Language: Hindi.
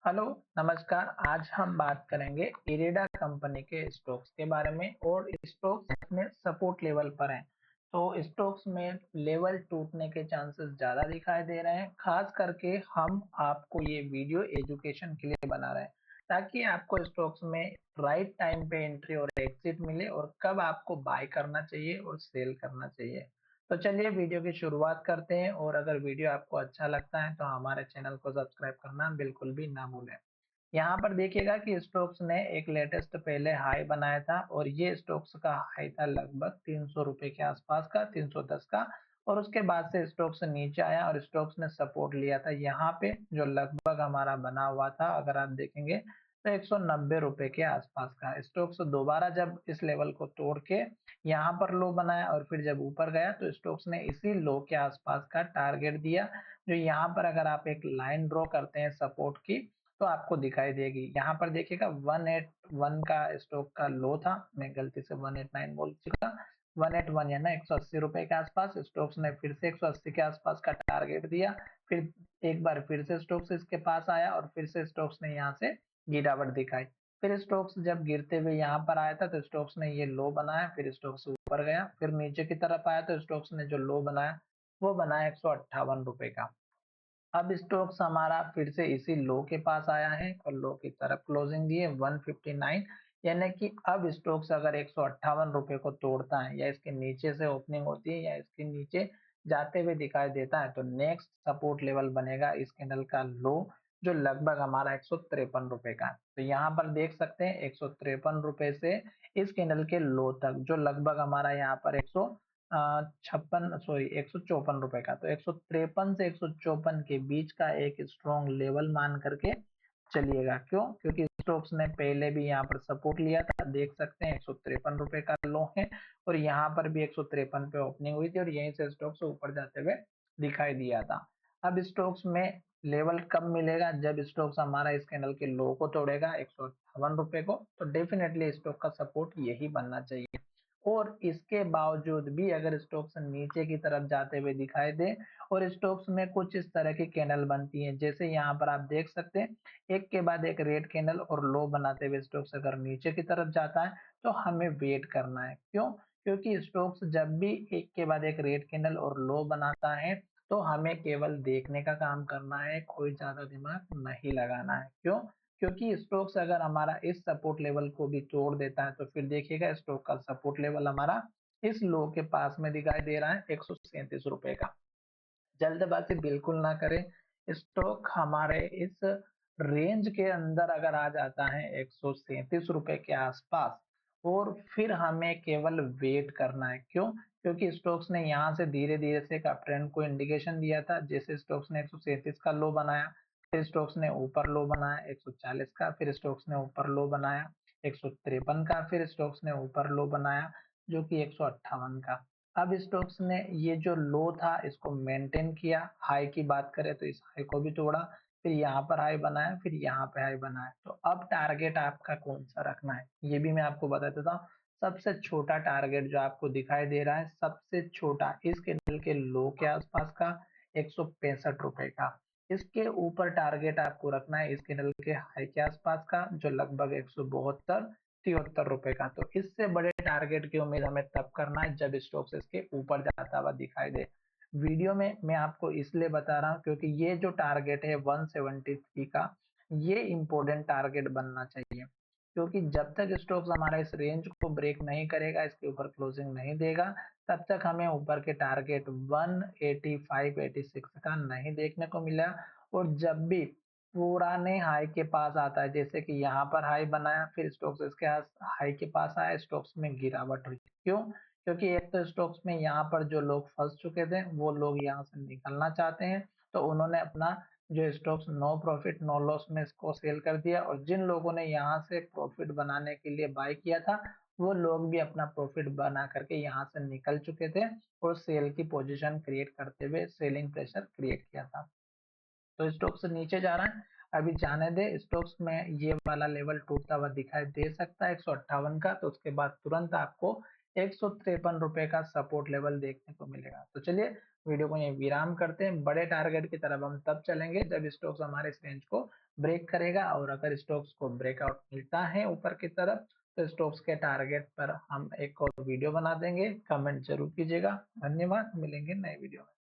हेलो, नमस्कार। आज हम बात करेंगे इरेडा कंपनी के स्टॉक्स के बारे में और स्टॉक्स में सपोर्ट लेवल पर हैं। तो स्टॉक्स में लेवल टूटने के चांसेस ज़्यादा दिखाई दे रहे हैं। खास करके हम आपको ये वीडियो एजुकेशन के लिए बना रहे हैं ताकि आपको स्टॉक्स में राइट टाइम पे एंट्री और एग्जिट मिले और कब आपको बाय करना चाहिए और सेल करना चाहिए। तो चलिए वीडियो की शुरुआत करते हैं और अगर वीडियो आपको अच्छा लगता है तो हमारे चैनल को सब्सक्राइब करना बिल्कुल भी ना भूलें। यहाँ पर देखिएगा कि स्टोक्स ने एक लेटेस्ट पहले हाई बनाया था और ये स्टोक्स का हाई था लगभग 300 रुपए के आसपास का, 310 का। और उसके बाद से स्टोक्स नीचे आया और स्टोक्स ने सपोर्ट लिया था यहाँ पे, जो लगभग हमारा बना हुआ था। अगर आप देखेंगे तो 190 रुपए के आसपास का स्टोक्स दोबारा जब इस लेवल को तोड़ के यहाँ पर लो बनाया और फिर जब ऊपर गया तो स्टोक्स ने इसी लो के आसपास का टारगेट दिया, जो यहाँ पर अगर आप एक लाइन ड्रॉ करते हैं सपोर्ट की तो आपको दिखाई देगी। यहाँ पर देखिएगा 181 का स्टॉक का लो था, मैं गलती से 189 बोल चुका। 181 या ना 180 रुपए के आसपास स्टॉक्स ने फिर से 180 के आसपास का टारगेट दिया। फिर एक बार फिर से स्टॉक्स इसके पास आया और फिर से स्टॉक्स ने यहाँ से गिरावट दिखाई। फिर स्टॉक्स जब गिरते हुए यहाँ पर आया था तो स्टॉक्स ने ये लो बनाया, फिर स्टॉक्स ऊपर गया, फिर नीचे की तरफ आया तो स्टॉक्स ने जो लो बनाया वो बनाया 158 रुपए का। अब स्टॉक्स हमारा फिर से इसी लो के पास आया है और लो की तरफ क्लोजिंग दी है 159। यानी कि अब स्टॉक्स अगर 158 रुपए को तोड़ता है या इसके नीचे से ओपनिंग होती है या इसके नीचे जाते हुए दिखाई देता है तो नेक्स्ट सपोर्ट लेवल बनेगा इस कैंडल का लो, जो लगभग हमारा 153 रुपए का है। तो यहाँ पर देख सकते हैं 153 रुपए से इस कैंडल के लो तक, जो लगभग हमारा यहाँ पर 154 रुपए का। तो 153 से 154 के बीच का एक स्ट्रॉन्ग लेवल मान करके चलिएगा। क्यों? क्योंकि स्टॉक्स ने पहले भी यहाँ पर सपोर्ट लिया था, देख सकते हैं 153 रुपए का लो है और यहाँ पर भी 153 पे ओपनिंग हुई थी और यहीं से स्टॉक्स ऊपर जाते हुए दिखाई दिया था। अब स्टॉक्स में लेवल कब मिलेगा? जब स्टॉक्स हमारा इस कैंडल के लो को तोड़ेगा 158 रुपए को, तो डेफिनेटली स्टॉक का सपोर्ट यही बनना चाहिए। और इसके बावजूद भी अगर स्टॉक्स नीचे की तरफ जाते हुए दिखाई दे और स्टॉक्स में कुछ इस तरह की कैंडल बनती है, जैसे यहाँ पर आप देख सकते हैं एक के बाद एक रेड कैंडल और लो बनाते हुए स्टॉक्स अगर नीचे की तरफ जाता है तो हमें वेट करना है। क्यों? क्योंकि स्टॉक्स जब भी एक के बाद एक रेड कैंडल और लो बनाता है तो हमें केवल देखने का काम करना है, कोई ज्यादा दिमाग नहीं लगाना है। क्यों? क्योंकि स्टॉक्स अगर हमारा इस सपोर्ट लेवल को भी तोड़ देता है तो फिर देखिएगा स्टॉक का सपोर्ट लेवल हमारा इस लो के पास में दिखाई दे रहा है 137 रुपए का। जल्दबाजी बिल्कुल ना करें। स्टॉक हमारे इस रेंज के अंदर अगर आ जाता है 137 रुपए के आसपास और फिर हमें केवल वेट करना है। क्यों? क्योंकि स्टॉक्स ने यहाँ से धीरे धीरे से एक अप ट्रेंड को इंडिकेशन दिया था। जैसे स्टॉक्स ने 137 का लो बनाया, फिर स्टॉक्स ने ऊपर लो बनाया 140 का, फिर स्टॉक्स ने ऊपर लो बनाया 153 का, फिर स्टॉक्स ने ऊपर लो बनाया जो कि 158 का। अब स्टोक्स ने ये जो लो था इसको मेंटेन किया। हाई की बात करें तो इस हाई को भी तोड़ा, फिर यहाँ पर हाई बनाया, फिर यहाँ पे हाई बनाया। तो अब टारगेट आपका कौन सा रखना है ये भी मैं आपको बता देता हूँ। सबसे छोटा टारगेट जो आपको दिखाई दे रहा है, सबसे छोटा इस कैंडल के लो के आसपास का 165 रुपए का। इसके ऊपर टारगेट आपको रखना है इस कैंडल के हाई के आसपास का, जो लगभग 172-73 रुपए का। तो इससे बड़े टारगेट की उम्मीद हमें तब करना है जब स्टॉक्स इसके ऊपर जाता हुआ दिखाई दे। वीडियो में मैं आपको इसलिए बता रहा हूँ क्योंकि ये जो टारगेट है 173 का, ये इंपॉर्टेंट टारगेट बनना चाहिए। क्योंकि जब तक स्टॉक्स हमारा इस रेंज को ब्रेक नहीं करेगा, इसके ऊपर क्लोजिंग नहीं देगा, तब तक हमें ऊपर के टारगेट 185-86 का नहीं देखने को मिला। और जब भी पुराने हाई के पास आता है, जैसे कि यहाँ पर हाई बनाया, फिर स्टॉक्स इसके हाई के पास आया, स्टॉक्स में गिरावट हुई। क्यों? क्योंकि एक तो स्टॉक्स में यहाँ पर जो लोग फंस चुके थे वो लोग यहाँ से निकलना चाहते हैं, तो उन्होंने अपना जो stocks no profit no loss में इसको सेल कर दिया। और जिन लोगों ने यहाँ से प्रॉफिट बनाने के लिए बाय किया था वो लोग भी अपना प्रॉफिट बना करके यहाँ से निकल चुके थे और सेल की पोजीशन क्रिएट करते हुए सेलिंग प्रेशर क्रिएट किया था। तो स्टॉक्स नीचे जा रहा है, अभी जाने दे। स्टॉक्स में ये वाला लेवल टूटता हुआ दिखाई दे सकता है 158 का, तो उसके बाद तुरंत आपको 153 रुपए का सपोर्ट लेवल देखने को मिलेगा। तो चलिए वीडियो को यहीं विराम करते हैं। बड़े टारगेट की तरफ हम तब चलेंगे जब स्टॉक्स हमारे इस रेंज को ब्रेक करेगा, और अगर स्टॉक्स को ब्रेकआउट मिलता है ऊपर की तरफ तो स्टॉक्स के टारगेट पर हम एक और वीडियो बना देंगे। कमेंट जरूर कीजिएगा। धन्यवाद, मिलेंगे नए वीडियो में।